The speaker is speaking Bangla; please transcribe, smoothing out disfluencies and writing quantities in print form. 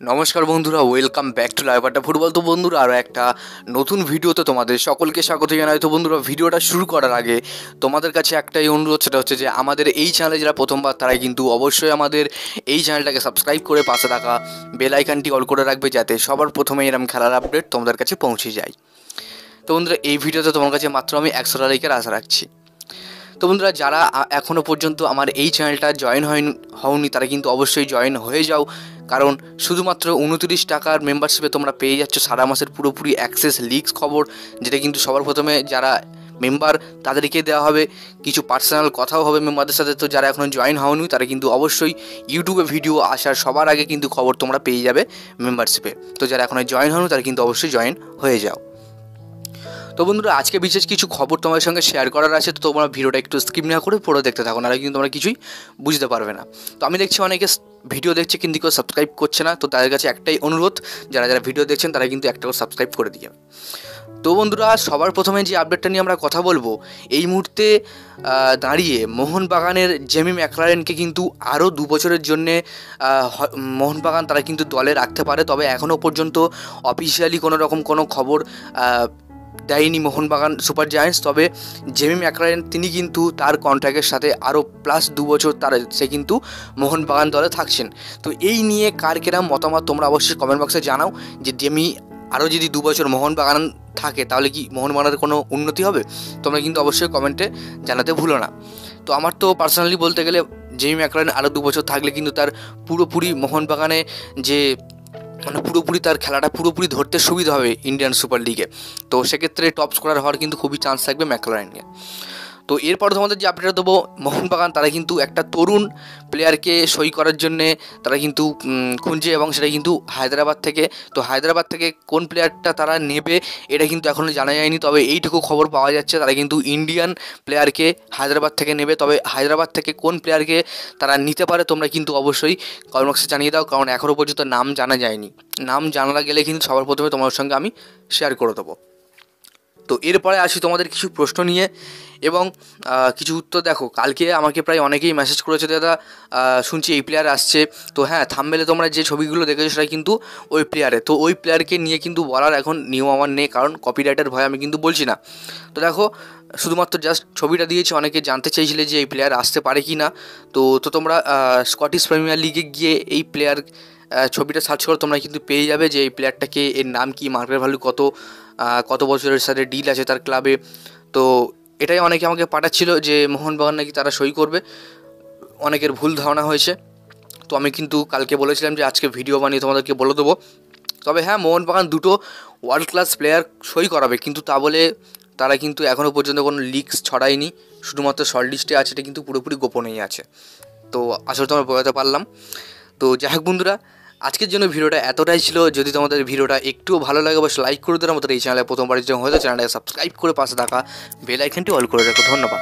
নমস্কার বন্ধুরা, ওয়েলকাম ব্যাক টু লাইভ আড্ডা ফুটবল। তো বন্ধুরা, আরও একটা নতুন ভিডিওতে তোমাদের সকলকে স্বাগত জানাই। তো বন্ধুরা, ভিডিওটা শুরু করার আগে তোমাদের কাছে একটাই অনুরোধ, সেটা হচ্ছে যে আমাদের এই চ্যানেলে যারা প্রথমবার তারাই কিন্তু অবশ্যই আমাদের এই চ্যানেলটাকে সাবস্ক্রাইব করে পাশে থাকা বেল আইকনটি অল করে রাখবে, যাতে সবার প্রথমে এরকম খেলার আপডেট তোমাদের কাছে পৌঁছে যায়। তো বন্ধুরা, এই ভিডিওতে তোমার কাছে মাত্র আমি 100টা লাইকের আশা রাখছি। তো বন্ধুরা, যারা এখনও পর্যন্ত আমার এই চ্যানেলটা জয়েন হওনি তারা কিন্তু অবশ্যই জয়েন হয়ে যাও, কারণ শুধুমাত্র 29 টাকার মেম্বারশিপে তোমরা পেয়ে যাচ্ছ সারা মাসের পুরোপুরি অ্যাক্সেস লিগস খবর, যেটা কিন্তু সবার প্রথমে যারা মেম্বার তাদেরকে দেওয়া হবে। কিছু পার্সোনাল কথাও হবে মেম্বারদের সাথে। তো যারা এখনও জয়েন হওনি তারা কিন্তু অবশ্যই ইউটিউবে ভিডিও আসার সবার আগে কিন্তু খবর তোমরা পেয়ে যাবে মেম্বারশিপে। তো যারা এখনও জয়েন হওনি তারা কিন্তু অবশ্যই জয়েন হয়ে যাও। তো বন্ধুরা, আজকে বিশেষ কিছু খবর তোমাদের সঙ্গে শেয়ার করার আছে, তো তোমরা ভিডিওটা একটু স্কিপ না করে পুরো দেখতে থাকো, নাহলে কিন্তু তোমরা কিছুই বুঝতে পারবে না। তো আমি দেখছি অনেকে ভিডিও দেখছে কিন্তু কেউ সাবস্ক্রাইব করছে না। তো তাদের কাছে একটাই অনুরোধ, যারা যারা ভিডিও দেখছেন তারা কিন্তু একটা করে সাবস্ক্রাইব করে দিয়ে। তো বন্ধুরা, সবার প্রথমে যে আপডেটটা নিয়ে আমরা কথা বলবো, এই মুহূর্তে দাঁড়িয়ে মোহনবাগানের জেমি ম্যাকলারেনকে কিন্তু আরও 2 বছরের জন্যে মোহনবাগান তারা কিন্তু দলে রাখতে পারে। তবে এখনও পর্যন্ত অফিসিয়ালি কোনো রকম কোনো খবর দেয়নি মোহনবাগান সুপার জায়ান্টস। তবে জেমি ম্যাকলারেন তিনি কিন্তু তার কন্ট্রাক্টের সাথে আরও প্লাস 2 বছর সে কিন্তু মোহনবাগান দলে থাকছেন। তো এই নিয়ে কার কেরাম মতামত তোমরা অবশ্যই কমেন্ট বক্সে জানাও, যে জেমি আরও যদি 2 বছর মোহনবাগান থাকে তাহলে কি মোহনবাগানের কোনো উন্নতি হবে? তোমরা কিন্তু অবশ্যই কমেন্টে জানাতে ভুলো না। তো আমার তো পার্সোনালি বলতে গেলে জেমি ম্যাকলারেন আরও 2 বছর থাকলে কিন্তু তার পুরোপুরি মোহনবাগানে যে পুরোপুরি তার খেলাটা পুরোপুরি ধরতে সুবিধা হবে ইন্ডিয়ান সুপার লিগে। তো সেক্ষেত্রে টপ স্কোরার হওয়ার কিন্তু খুবই চান্স থাকবে ম্যাকলারেনকে। তো এরপর তোমাদের যে আপডেটটা দেবো, মোহনবাগান তারা কিন্তু একটা তরুণ প্লেয়ারকে সই করার জন্যে তারা কিন্তু খুঁজছে, এবং সেটা কিন্তু হায়দ্রাবাদ থেকে। তো হায়দ্রাবাদ থেকে কোন প্লেয়ারটা তারা নেবে এটা কিন্তু এখনও জানা যায়নি। তবে এইটুকু খবর পাওয়া যাচ্ছে তারা কিন্তু ইন্ডিয়ান প্লেয়ারকে হায়দ্রাবাদ থেকে নেবে। তবে হায়দ্রাবাদ থেকে কোন প্লেয়ারকে তারা নিতে পারে তোমরা কিন্তু অবশ্যই কমেন্ট বক্সে জানিয়ে দাও, কারণ এখনও পর্যন্ত নাম জানা যায়নি। নাম জানা গেলে কিন্তু সবার প্রথমে তোমার সঙ্গে আমি শেয়ার করে দেবো। তো এরপরে আসি তোমাদের কিছু প্রশ্ন নিয়ে এবং কিছু উত্তর। দেখো, কালকে আমাকে প্রায় অনেকেই মেসেজ করেছে, দাদা শুনছি এই প্লেয়ার আসছে। তো হ্যাঁ, থাম্বনেলে তোমরা যে ছবিগুলো দেখেছো সেটা কিন্তু ওই প্লেয়ারে। তো ওই প্লেয়ারকে নিয়ে কিন্তু বলার এখন নিয়ম আমার নেই, কারণ কপিরাইটের ভয় আমি কিন্তু বলছি না। তো দেখো, শুধুমাত্র জাস্ট ছবিটা দিয়েছি। অনেকে জানতে চেয়েছিলে যে এই প্লেয়ার আসতে পারে কি না। তো তোমরা স্কটিশ প্রিমিয়ার লিগে গিয়ে এই প্লেয়ার ছবিটা সার্চ করো, তোমরা কিন্তু পেয়ে যাবে যে এই প্লেয়ারটাকে, এর নাম কি, মার্কেট ভ্যালু কত বছরের সাথে ডিল আছে তার ক্লাবে। তো এটাই অনেকে আমাকে পাঠাচ্ছিল যে মোহনবাগান নাকি তারা সই করবে। অনেকের ভুল ধারণা হয়েছে। তো আমি কিন্তু কালকে বলেছিলাম যে আজকে ভিডিও বানিয়ে তোমাদেরকে বলে দেবো। তবে হ্যাঁ, মোহনবাগান 2টো ওয়ার্ল্ড ক্লাস প্লেয়ার সই করাবে, কিন্তু তা বলে তারা কিন্তু এখনও পর্যন্ত কোনো লিগস ছড়ায়নি। শুধুমাত্র শর্ট লিস্টে আছে, এটা কিন্তু পুরোপুরি গোপনেই আছে। তো আসলে তোমরা বোঝাতে পারলাম। তো যাই হোক বন্ধুরা, আজকের জন্য ভিডিওটা এতটাই ছিল। যদি তোমাদের ভিডিওটা একটুও ভালো লাগে অবশ্যই লাইক করে দেওয়ার মতো, এই চ্যানেলে প্রথমবার যখন হয়তো চ্যানেলটাকে সাবস্ক্রাইব করে পাশে থাকা বেল আইকনটি অল করে রাখো। ধন্যবাদ।